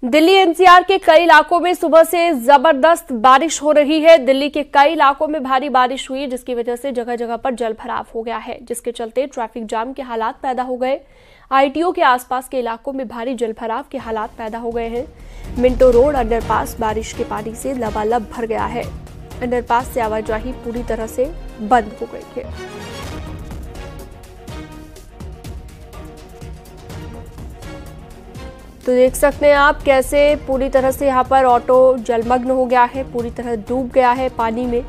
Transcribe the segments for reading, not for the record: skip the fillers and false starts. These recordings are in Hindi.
दिल्ली एनसीआर के कई इलाकों में सुबह से जबरदस्त बारिश हो रही है। दिल्ली के कई इलाकों में भारी बारिश हुई, जिसकी वजह से जगह जगह पर जल भराव हो गया है, जिसके चलते ट्रैफिक जाम के हालात पैदा हो गए। आईटीओ के आसपास के इलाकों में भारी जल भराव के हालात पैदा हो गए हैं। मिंटो रोड अंडरपास बारिश के पानी से लबालब भर गया है। अंडरपास से आवाजाही पूरी तरह से बंद हो गई है। तो देख सकते हैं आप कैसे पूरी तरह से यहाँ पर ऑटो जलमग्न हो गया है, पूरी तरह डूब गया है पानी में।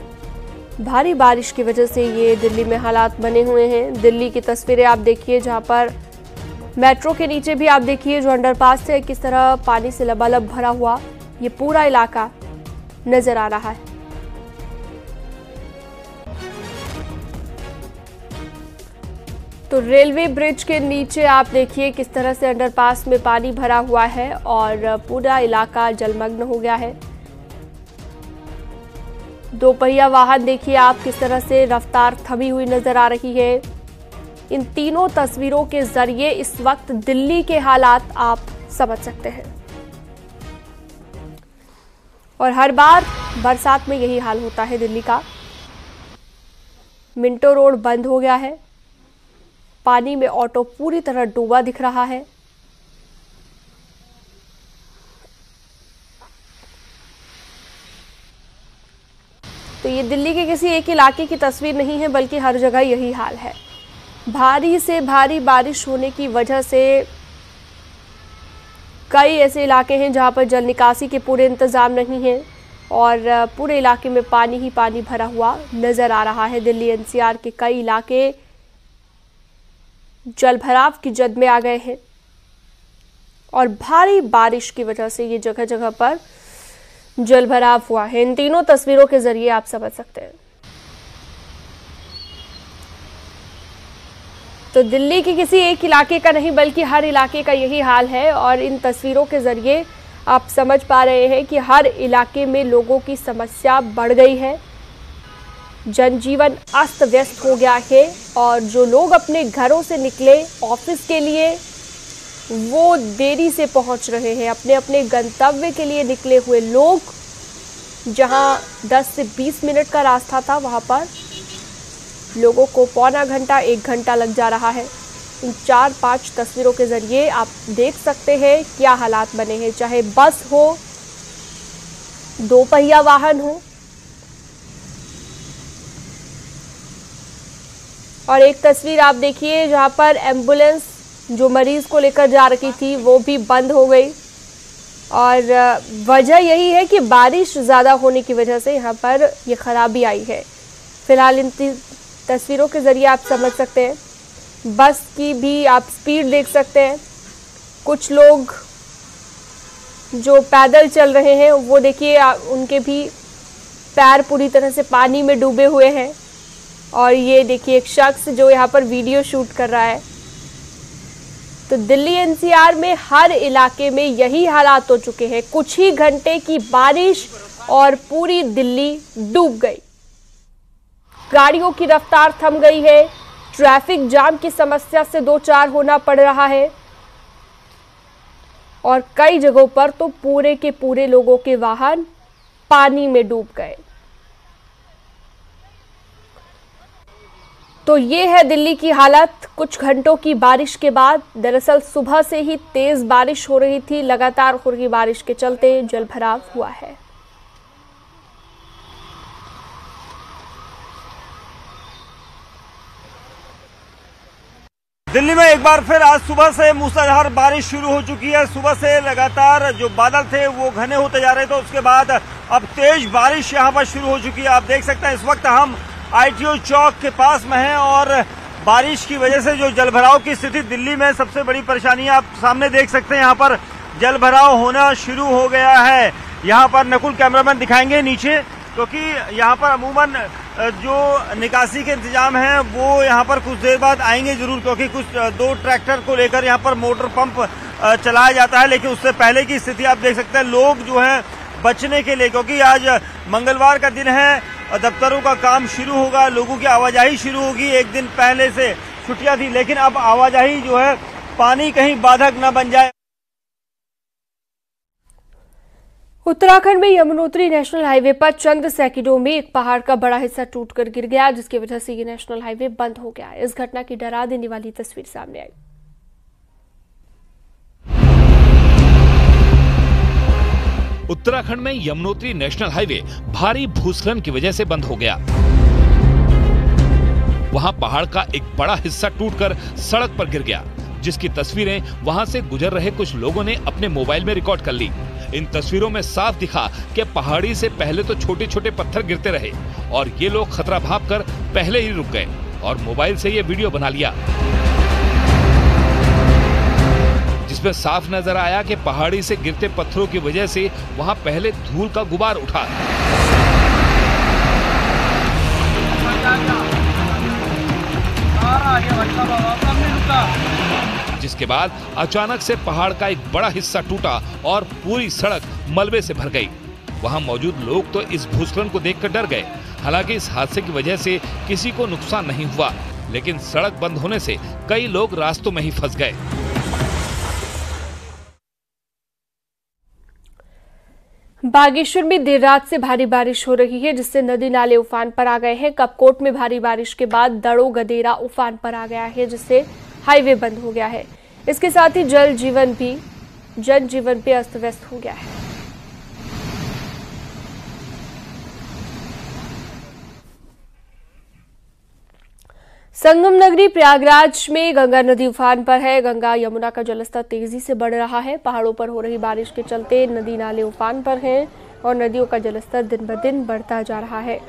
भारी बारिश की वजह से ये दिल्ली में हालात बने हुए हैं। दिल्ली की तस्वीरें आप देखिए, जहाँ पर मेट्रो के नीचे भी आप देखिए जो अंडरपास है किस तरह पानी से लबालब भरा हुआ ये पूरा इलाका नजर आ रहा है। तो रेलवे ब्रिज के नीचे आप देखिए किस तरह से अंडरपास में पानी भरा हुआ है और पूरा इलाका जलमग्न हो गया है। दोपहिया वाहन देखिए आप किस तरह से रफ्तार थमी हुई नजर आ रही है। इन तीनों तस्वीरों के जरिए इस वक्त दिल्ली के हालात आप समझ सकते हैं। और हर बार बरसात में यही हाल होता है दिल्ली का। मिंटो रोड बंद हो गया है, पानी में ऑटो पूरी तरह डूबा दिख रहा है। तो ये दिल्ली के किसी एक इलाके की तस्वीर नहीं है, बल्कि हर जगह यही हाल है। भारी से भारी बारिश होने की वजह से कई ऐसे इलाके हैं जहां पर जल निकासी के पूरे इंतजाम नहीं है और पूरे इलाके में पानी ही पानी भरा हुआ नजर आ रहा है। दिल्ली एनसीआर के कई इलाके जल भराव की जद में आ गए हैं और भारी बारिश की वजह से ये जगह जगह पर जल भराव हुआ है। इन तीनों तस्वीरों के जरिए आप समझ सकते हैं। तो दिल्ली के किसी एक इलाके का नहीं, बल्कि हर इलाके का यही हाल है और इन तस्वीरों के जरिए आप समझ पा रहे हैं कि हर इलाके में लोगों की समस्या बढ़ गई है। जनजीवन अस्त व्यस्त हो गया है और जो लोग अपने घरों से निकले ऑफिस के लिए वो देरी से पहुंच रहे हैं। अपने अपने गंतव्य के लिए निकले हुए लोग, जहां 10 से 20 मिनट का रास्ता था, वहां पर लोगों को पौना घंटा 1 घंटा लग जा रहा है। इन 4-5 तस्वीरों के जरिए आप देख सकते हैं क्या हालात बने हैं, चाहे बस हो, दोपहिया वाहन हो। और एक तस्वीर आप देखिए जहां पर एम्बुलेंस जो मरीज को लेकर जा रही थी वो भी बंद हो गई और वजह यही है कि बारिश ज़्यादा होने की वजह से यहाँ पर ये खराबी आई है। फिलहाल इन तस्वीरों के ज़रिए आप समझ सकते हैं। बस की भी आप स्पीड देख सकते हैं। कुछ लोग जो पैदल चल रहे हैं वो देखिए उनके भी पैर पूरी तरह से पानी में डूबे हुए हैं। और ये देखिए एक शख्स जो यहाँ पर वीडियो शूट कर रहा है। तो दिल्ली एनसीआर में हर इलाके में यही हालात हो चुके हैं। कुछ ही घंटे की बारिश और पूरी दिल्ली डूब गई। गाड़ियों की रफ्तार थम गई है। ट्रैफिक जाम की समस्या से दो चार होना पड़ रहा है और कई जगहों पर तो पूरे के पूरे लोगों के वाहन पानी में डूब गए। तो ये है दिल्ली की हालत कुछ घंटों की बारिश के बाद। दरअसल सुबह से ही तेज बारिश हो रही थी, लगातार हो रही बारिश के चलते जल भराव हुआ है। दिल्ली में एक बार फिर आज सुबह से मूसलाधार बारिश शुरू हो चुकी है। सुबह से लगातार जो बादल थे वो घने होते जा रहे थे, उसके बाद अब तेज बारिश यहाँ पर शुरू हो चुकी है। आप देख सकते हैं इस वक्त हम आईटीओ चौक के पास में हैं और बारिश की वजह से जो जलभराव की स्थिति दिल्ली में सबसे बड़ी परेशानी आप सामने देख सकते हैं। यहाँ पर जलभराव होना शुरू हो गया है। यहाँ पर नकुल कैमरामैन दिखाएंगे नीचे, क्योंकि यहाँ पर अमूमन जो निकासी के इंतजाम है वो यहाँ पर कुछ देर बाद आएंगे जरूर, क्योंकि कुछ 2 ट्रैक्टर को लेकर यहाँ पर मोटर पंप चलाया जाता है। लेकिन उससे पहले की स्थिति आप देख सकते हैं। लोग जो है बचने के लिए, क्योंकि आज मंगलवार का दिन है, दफ्तरों का काम शुरू होगा, लोगों की आवाजाही शुरू होगी। एक दिन पहले से छुट्टियां थी, लेकिन अब आवाजाही जो है पानी कहीं बाधक न बन जाए। उत्तराखंड में यमुनोत्री नेशनल हाईवे पर चंद्र सैकिडो में एक पहाड़ का बड़ा हिस्सा टूटकर गिर गया, जिसकी वजह से ये नेशनल हाईवे बंद हो गया। इस घटना की डरा देने वाली तस्वीर सामने आई। उत्तराखंड में यमुनोत्री नेशनल हाईवे भारी भूस्खलन की वजह से बंद हो गया। वहां पहाड़ का एक बड़ा हिस्सा टूटकर सड़क पर गिर गया, जिसकी तस्वीरें वहां से गुजर रहे कुछ लोगों ने अपने मोबाइल में रिकॉर्ड कर ली। इन तस्वीरों में साफ दिखा कि पहाड़ी से पहले तो छोटे छोटे पत्थर गिरते रहे और ये लोग खतरा भांपकर पहले ही रुक गए और मोबाइल से ये वीडियो बना लिया, जिसमें साफ नजर आया कि पहाड़ी से गिरते पत्थरों की वजह से वहां पहले धूल का गुबार उठा, जिसके बाद अचानक से पहाड़ का एक बड़ा हिस्सा टूटा और पूरी सड़क मलबे से भर गई। वहां मौजूद लोग तो इस भूस्खलन को देखकर डर गए। हालांकि इस हादसे की वजह से किसी को नुकसान नहीं हुआ, लेकिन सड़क बंद होने से कई लोग रास्तों में ही फंस गए। बागेश्वर में देर रात से भारी बारिश हो रही है, जिससे नदी नाले उफान पर आ गए हैं। कपकोट में भारी बारिश के बाद दड़ो गदेरा उफान पर आ गया है, जिससे हाईवे बंद हो गया है। इसके साथ ही जनजीवन भी अस्त व्यस्त हो गया है। संगम नगरी प्रयागराज में गंगा नदी उफान पर है। गंगा यमुना का जलस्तर तेजी से बढ़ रहा है। पहाड़ों पर हो रही बारिश के चलते नदी नाले उफान पर हैं और नदियों का जलस्तर दिन ब दिन बढ़ता जा रहा है।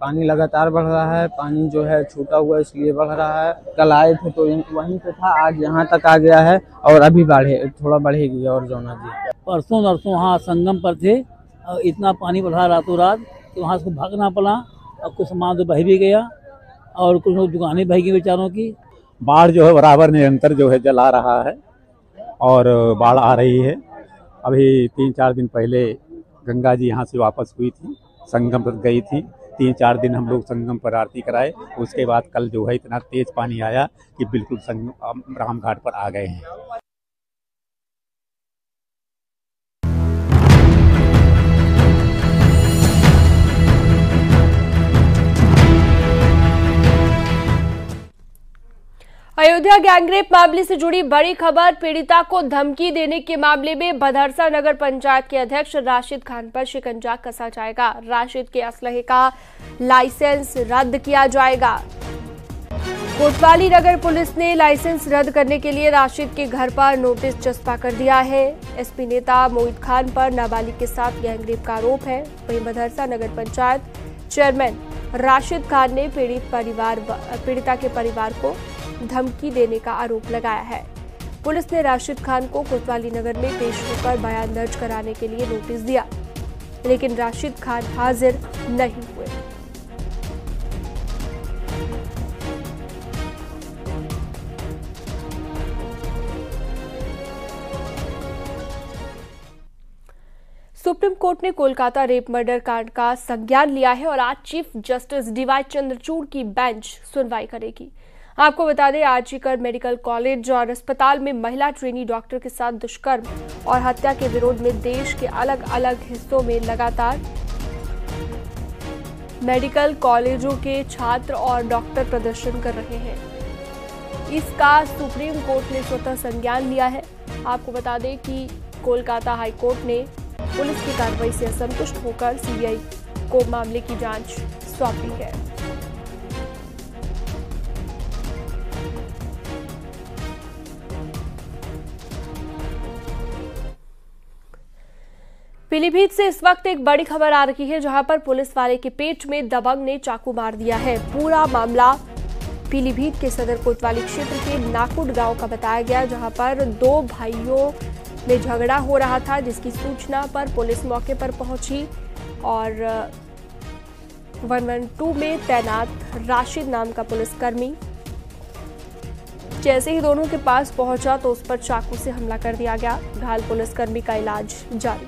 पानी लगातार बढ़ रहा है। पानी जो है छूटा हुआ इसलिए बढ़ रहा है। कल आए थे तो वहीं पे था, आज यहाँ तक आ गया है और अभी थोड़ा बढ़ेगी। और जौना जी परसों नरसों वहाँ संगम पर थे और इतना पानी बढ़ा रातों रात कि वहाँ से भागना पड़ा और कुछ सामान तो बह भी गया और कुछ लोग दुकानें बह गई बेचारों की। बाढ़ जो है बराबर निरंतर जो है जला रहा है और बाढ़ आ रही है। अभी 3-4 दिन पहले गंगा जी यहाँ से वापस हुई थी, संगम पर गई थी। 3-4 दिन हम लोग संगम पर आरती कराए। उसके बाद कल जो है इतना तेज पानी आया कि बिल्कुल संगम रामघाट पर आ गए हैं। अयोध्या गैंगरेप मामले से जुड़ी बड़ी खबर। पीड़िता को धमकी देने के मामले में बधरसा नगर पंचायत के अध्यक्ष राशिद खान पर शिकंजा कसा जाएगा। राशिद के असलहे का लाइसेंस रद्द किया जाएगा। कोतवाली नगर पुलिस ने लाइसेंस रद्द करने के लिए राशिद के घर पर नोटिस चस्पा कर दिया है। एसपी नेता मोहित खान पर नाबालिग के साथ गैंगरेप का आरोप है। वहीं बधरसा नगर पंचायत चेयरमैन राशिद खान ने पीड़िता के परिवार को धमकी देने का आरोप लगाया है। पुलिस ने राशिद खान को कोतवाली नगर में पेश होकर बयान दर्ज कराने के लिए नोटिस दिया, लेकिन राशिद खान हाजिर नहीं हुए। सुप्रीम कोर्ट ने कोलकाता रेप मर्डर कांड का संज्ञान लिया है और आज चीफ जस्टिस डीवाई चंद्रचूड़ की बेंच सुनवाई करेगी। आपको बता दें, आरजीकर मेडिकल कॉलेज और अस्पताल में महिला ट्रेनी डॉक्टर के साथ दुष्कर्म और हत्या के विरोध में देश के अलग अलग हिस्सों में लगातार मेडिकल कॉलेजों के छात्र और डॉक्टर प्रदर्शन कर रहे हैं। इसका सुप्रीम कोर्ट ने स्वतः संज्ञान लिया है। आपको बता दें कि कोलकाता हाई कोर्ट ने पुलिस की कार्रवाई से असंतुष्ट होकर सीबीआई को मामले की जांच सौंपी है। पीलीभीत से इस वक्त एक बड़ी खबर आ रही है, जहां पर पुलिस वाले के पेट में दबंग ने चाकू मार दिया है। पूरा मामला पीलीभीत के सदर कोतवाली क्षेत्र के नाकुड गांव का बताया गया, जहां पर 2 भाइयों में झगड़ा हो रहा था, जिसकी सूचना पर पुलिस मौके पर पहुंची और 112 में तैनात राशिद नाम का पुलिसकर्मी जैसे ही दोनों के पास पहुंचा तो उस पर चाकू से हमला कर दिया गया। घायल पुलिसकर्मी का इलाज जारी।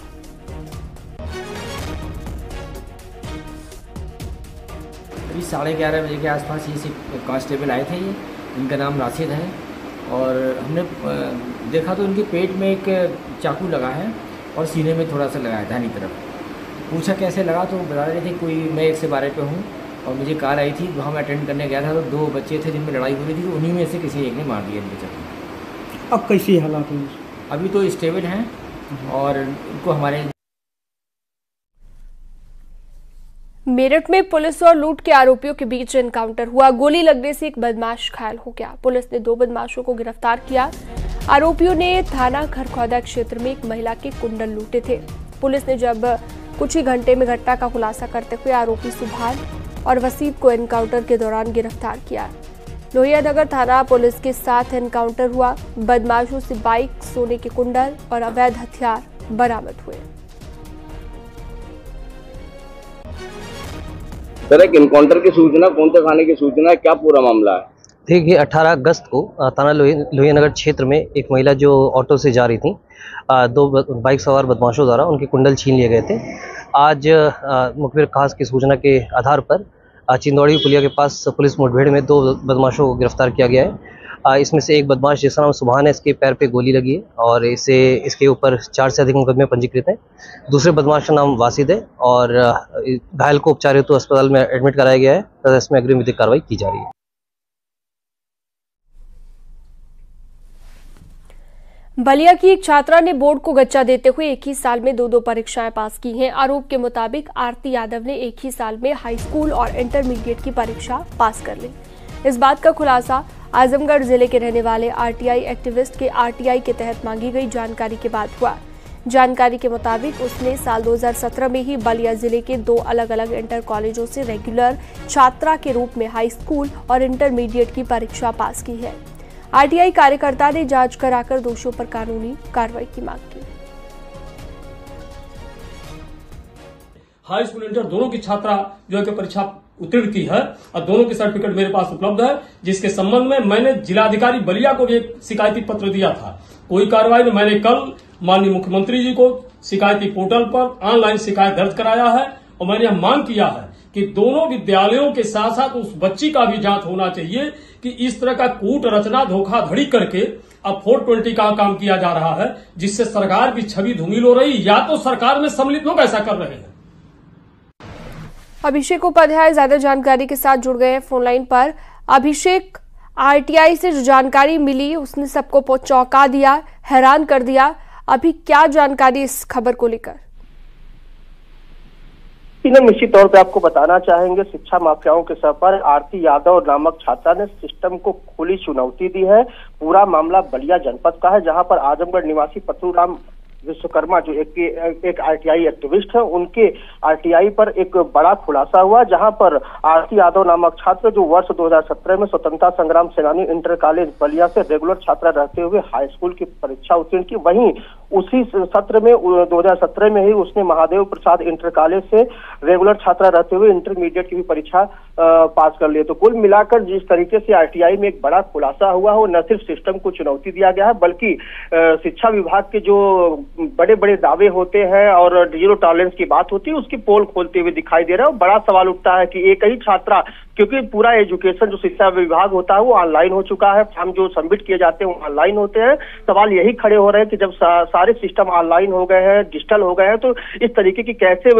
करीब 11:30 बजे के आसपास ये कांस्टेबल आए थे। ये इनका नाम राशिद है और हमने देखा तो इनके पेट में एक चाकू लगा है और सीने में थोड़ा सा लगा है दाहिनी तरफ। पूछा कैसे लगा तो बता रहे थे कोई मैं 112 पे हूँ और मुझे कॉल आई थी, वहाँ मैं अटेंड करने गया था तो 2 बच्चे थे जिनमें लड़ाई हो रही थी, तो उन्हीं में से किसी एक ने मार दिया इनके चाकू। अब कैसी हालात हैं? अभी तो स्टेबल हैं और इनको हमारे मेरठ में पुलिस और लूट के आरोपियों के बीच एनकाउंटर हुआ। गोली लगने से एक बदमाश घायल हो गया। पुलिस ने 2 बदमाशों को गिरफ्तार किया। आरोपियों ने थाना खरखौदा क्षेत्र में एक महिला के कुंडल लूटे थे। पुलिस ने जब कुछ ही घंटे में घटना का खुलासा करते हुए आरोपी सुभान और वसीब को एनकाउंटर के दौरान गिरफ्तार किया। लोहिया नगर थाना पुलिस के साथ एनकाउंटर हुआ। बदमाशों से बाइक, सोने के कुंडल और अवैध हथियार बरामद हुए। सर, एक एनकाउंटर की सूचना, कौन से थाने की सूचना है, क्या पूरा मामला है? देखिए 18 अगस्त को थाना लोहिया नगर क्षेत्र में एक महिला जो ऑटो से जा रही थी, 2 बाइक सवार बदमाशों द्वारा उनके कुंडल छीन लिए गए थे। आज मुखबिर खास की सूचना के आधार पर चिंदौड़ी पुलिया के पास पुलिस मुठभेड़ में 2 बदमाशों को गिरफ्तार किया गया है। इसमें से एक बदमाश जिसका नाम सुभान है, इसके पैर पे गोली लगी है और इसके ऊपर 4 से अधिक मुकदमे पंजीकृत हैं। दूसरे बदमाश का नाम वासिद है और घायल को उपचार हेतु अस्पताल में एडमिट कराया गया है तथा इसमें अग्रिम विधिक कार्रवाई की जा रही है। बलिया की एक छात्रा ने बोर्ड को गच्चा देते हुए एक ही साल में 2 परीक्षाएं पास की हैं। आरोप के मुताबिक आरती यादव ने एक ही साल में हाई स्कूल और इंटरमीडिएट की परीक्षा पास कर ली। इस बात का खुलासा आजमगढ़ जिले के रहने वाले आरटीआई एक्टिविस्ट के आरटीआई के तहत मांगी गई जानकारी के बाद हुआ। जानकारी के मुताबिक उसने साल 2017 में ही बलिया जिले के 2 अलग अलग इंटर कॉलेजों से रेगुलर छात्रा के रूप में हाई स्कूल और इंटरमीडिएट की परीक्षा पास की है। आरटीआई कार्यकर्ता ने जांच कराकर दोषियों पर कानूनी कार्रवाई की मांग की। हाई स्कूल इंटर दोनों की छात्रा जो है कि परीक्षा उत्तीर्ण की है और दोनों के सर्टिफिकेट मेरे पास उपलब्ध है, जिसके संबंध में मैंने जिलाधिकारी बलिया को भी एक शिकायती पत्र दिया था। कोई कार्रवाई नहीं। मैंने कल माननीय मुख्यमंत्री जी को शिकायती पोर्टल पर ऑनलाइन शिकायत दर्ज कराया है और मैंने यह मांग किया है कि दोनों विद्यालयों के साथ साथ उस बच्ची का भी जांच होना चाहिए कि इस तरह का कूट रचना धोखाधड़ी करके अब 420 का काम किया जा रहा है, जिससे सरकार की छवि धूमिल हो रही। या तो सरकार में सम्मिलित लोग ऐसा कर रहे हैं। अभिषेक उपाध्याय ज्यादा जानकारी के साथ जुड़ गए हैं फोन लाइन पर। अभिषेक, आरटीआई से जो जानकारी मिली उसने सबको चौंका दिया, हैरान कर दिया। अभी क्या जानकारी इस खबर को लेकर? निश्चित तौर पे आपको बताना चाहेंगे, शिक्षा माफियाओं के सर पर आरती यादव नामक छात्रा ने सिस्टम को खुली चुनौती दी है। पूरा मामला बलिया जनपद का है, जहां पर आजमगढ़ निवासी पत्तूराम विश्वकर्मा जो एक आरटीआई एक्टिविस्ट है, उनके आरटीआई पर एक बड़ा खुलासा हुआ, जहां पर आरती यादव नामक छात्र जो वर्ष 2017 में स्वतंत्रता संग्राम सेनानी इंटर कॉलेज बलिया से रेगुलर छात्रा रहते हुए हाई स्कूल की परीक्षा उत्तीर्ण की। वहीं उसी सत्र में 2017 में ही उसने महादेव प्रसाद इंटर कॉलेज से रेगुलर छात्रा रहते हुए इंटरमीडिएट की भी परीक्षा पास कर लिए। तो कुल मिलाकर जिस तरीके से आरटीआई में एक बड़ा खुलासा हुआ हो, न सिर्फ सिस्टम को चुनौती दिया गया है, बल्कि शिक्षा विभाग के जो बड़े बड़े दावे होते हैं और जीरो टॉलरेंस की बात होती है, उसकी पोल खोलते हुए दिखाई दे रहा है। बड़ा सवाल उठता है कि एक ही छात्रा, क्योंकि पूरा एजुकेशन जो शिक्षा विभाग होता है वो ऑनलाइन हो चुका है, फॉर्म जो सबमिट किए जाते हैं वो ऑनलाइन होते हैं। सवाल यही खड़े हो रहे हैं कि जब सारे सिस्टम ऑनलाइन हो गए हैं, डिजिटल हो गए हैं, तो इस तरीके की कैसे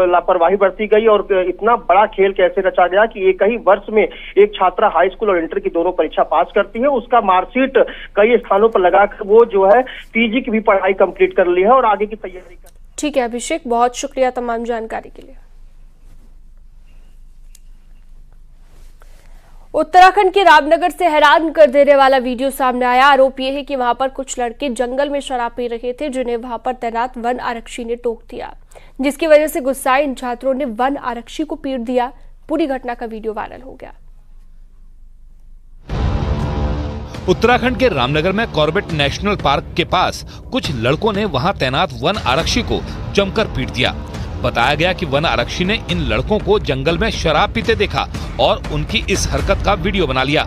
लापरवाही बरती गई और इतना बड़ा खेल कैसे रचा गया कि एक ही वर्ष में एक छात्रा हाई स्कूल और इंटर की दोनों परीक्षा पास करती है, उसका मार्कशीट कई स्थानों पर लगाकर वो जो है पीजी की भी पढ़ाई कंप्लीट कर ली है और आगे की तैयारी कर। ठीक है अभिषेक, बहुत शुक्रिया तमाम जानकारी के लिए। उत्तराखंड के रामनगर से हैरान कर देने वाला वीडियो सामने आया। आरोप यह है कि वहां पर कुछ लड़के जंगल में शराब पी रहे थे, जिन्हें वहां पर तैनात वन आरक्षी ने टोक दिया, जिसकी वजह से गुस्साए इन छात्रों ने वन आरक्षी को पीट दिया। पूरी घटना का वीडियो वायरल हो गया। उत्तराखंड के रामनगर में कॉर्बेट नेशनल पार्क के पास कुछ लड़कों ने वहां तैनात वन आरक्षी को जमकर पीट दिया। बताया गया कि वन आरक्षी ने इन लड़कों को जंगल में शराब पीते देखा और उनकी इस हरकत का वीडियो बना लिया,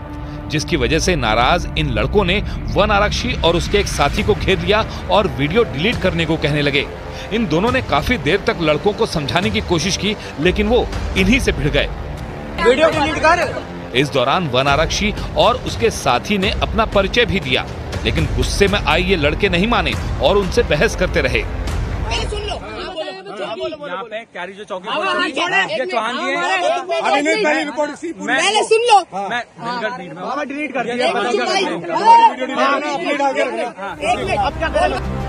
जिसकी वजह से नाराज इन लड़कों ने वन आरक्षी और उसके एक साथी को घेर लिया और वीडियो डिलीट करने को कहने लगे। इन दोनों ने काफी देर तक लड़कों को समझाने की कोशिश की, लेकिन वो इन्हीं से भिड़ गए। वीडियो डिलीट कर। इस दौरान वन आरक्षी और उसके साथी ने अपना परिचय भी दिया, लेकिन गुस्से में आए ये लड़के नहीं माने और उनसे बहस करते रहे। यहाँ पे कैरी जो चौकी चौहान जी हैं, पहले सुन लो, मैं डिलीट कर दिया।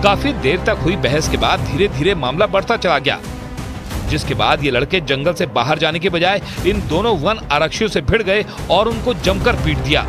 काफी देर तक हुई बहस के बाद धीरे धीरे मामला बढ़ता चला गया, जिसके बाद ये लड़के जंगल से बाहर जाने के बजाय इन दोनों वन आरक्षियों से भिड़ गए और उनको जमकर पीट दिया।